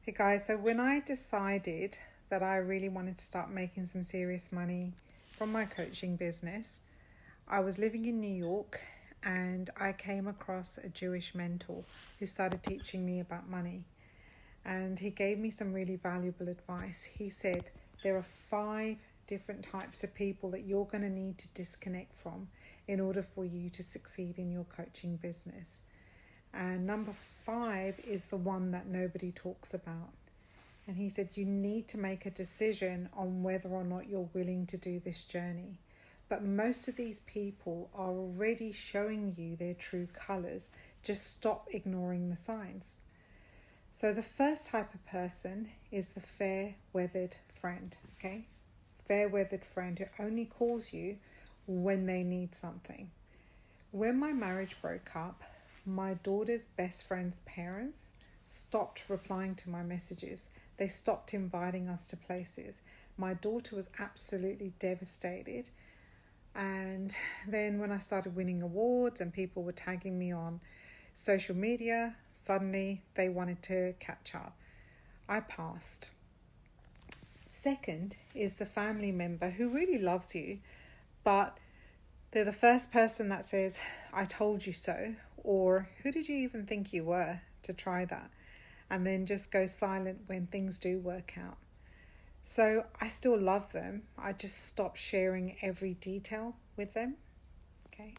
Hey guys, so when I decided that I really wanted to start making some serious money from my coaching business, I was living in New York and I came across a Jewish mentor who started teaching me about money. And he gave me some really valuable advice. He said, there are 5 different types of people that you're going to need to disconnect from in order for you to succeed in your coaching business. And number 5 is the one that nobody talks about. And he said, you need to make a decision on whether or not you're willing to do this journey. But most of these people are already showing you their true colors. Just stop ignoring the signs. So the first type of person is the fair-weathered friend, okay? Fair-weathered friend who only calls you when they need something. When my marriage broke up, my daughter's best friend's parents stopped replying to my messages. They stopped inviting us to places. My daughter was absolutely devastated. And then when I started winning awards and people were tagging me on social media, suddenly they wanted to catch up. I passed. Second is the family member who really loves you, but they're the first person that says, I told you so, or who did you even think you were to try that? And then just go silent when things do work out. So I still love them. I just stopped sharing every detail with them. Okay.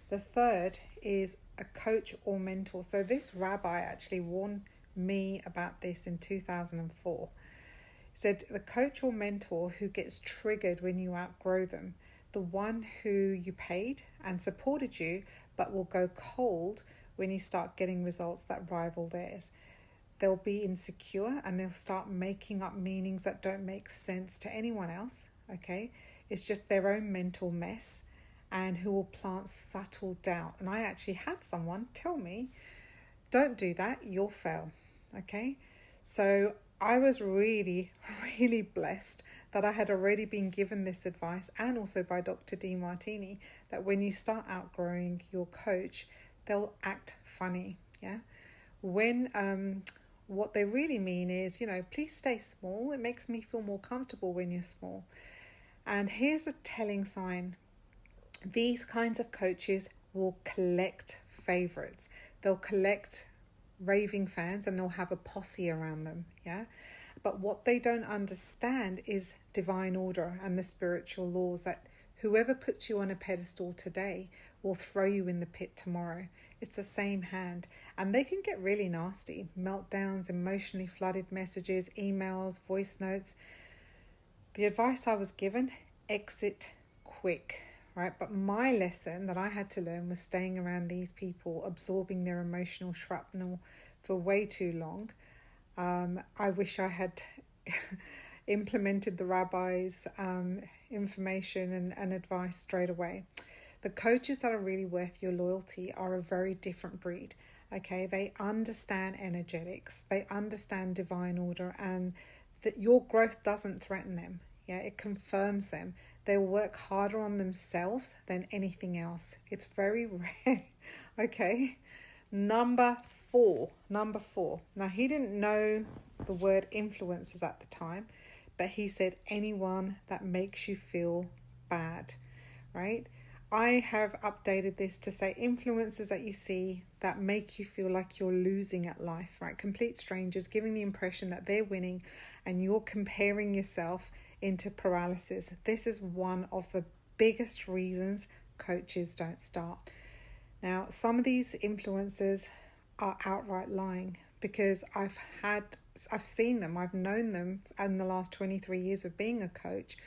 The third is a coach or mentor. So this rabbi actually warned me about this in 2004. He said the coach or mentor who gets triggered when you outgrow them, the one who you paid and supported you, but will go cold when you start getting results that rival theirs. They'll be insecure and they'll start making up meanings that don't make sense to anyone else, okay? It's just their own mental mess, and who will plant subtle doubt. And I actually had someone tell me, don't do that, you'll fail, okay? So I was really, really blessed that I had already been given this advice, and also by Dr. Demartini, that when you start outgrowing your coach, they'll act funny, yeah? What they really mean is, please stay small. It makes me feel more comfortable when you're small. And here's a telling sign. These kinds of coaches will collect favorites. They'll collect raving fans and they'll have a posse around them, yeah? But what they don't understand is divine order and the spiritual laws, that whoever puts you on a pedestal today will throw you in the pit tomorrow. It's the same hand. And they can get really nasty. Meltdowns, emotionally flooded messages, emails, voice notes. The advice I was given, exit quick, right? But my lesson that I had to learn was staying around these people, absorbing their emotional shrapnel for way too long. I wish I had implemented the rabbi's information and advice straight away. The coaches that are really worth your loyalty are a very different breed. Okay, they understand energetics, they understand divine order, and that your growth doesn't threaten them. Yeah, it confirms them. They'll work harder on themselves than anything else. It's very rare. Okay. Number four. Now, he didn't know the word influencers at the time, but he said anyone that makes you feel bad, right? I have updated this to say influencers that you see that make you feel like you're losing at life, right? Complete strangers giving the impression that they're winning and you're comparing yourself into paralysis. This is one of the biggest reasons coaches don't start. Now, some of these influencers are outright lying, because I've seen them, I've known them in the last 23 years of being a coach.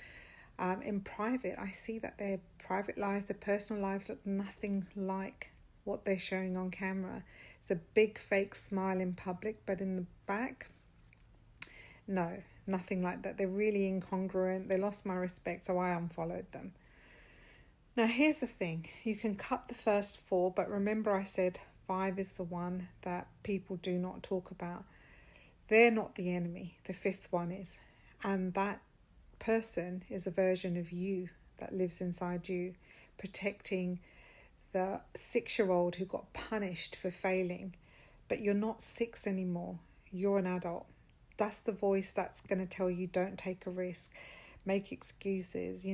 In private, I see that their private lives, their personal lives look nothing like what they're showing on camera. It's a big fake smile in public, but in the back, no, nothing like that. They're really incongruent. They lost my respect, so I unfollowed them. Now, here's the thing. You can cut the first 4, but remember I said 5 is the one that people do not talk about. They're not the enemy. The 5th one is. And that person is a version of you that lives inside you, protecting the 6-year-old who got punished for failing. But you're not 6 anymore. You're an adult. That's the voice that's going to tell you don't take a risk, make excuses,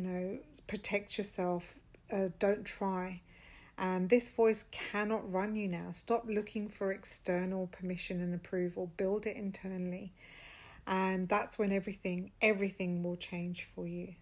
protect yourself, don't try. And this voice cannot run you now. Stop looking for external permission and approval. Build it internally. And that's when everything will change for you.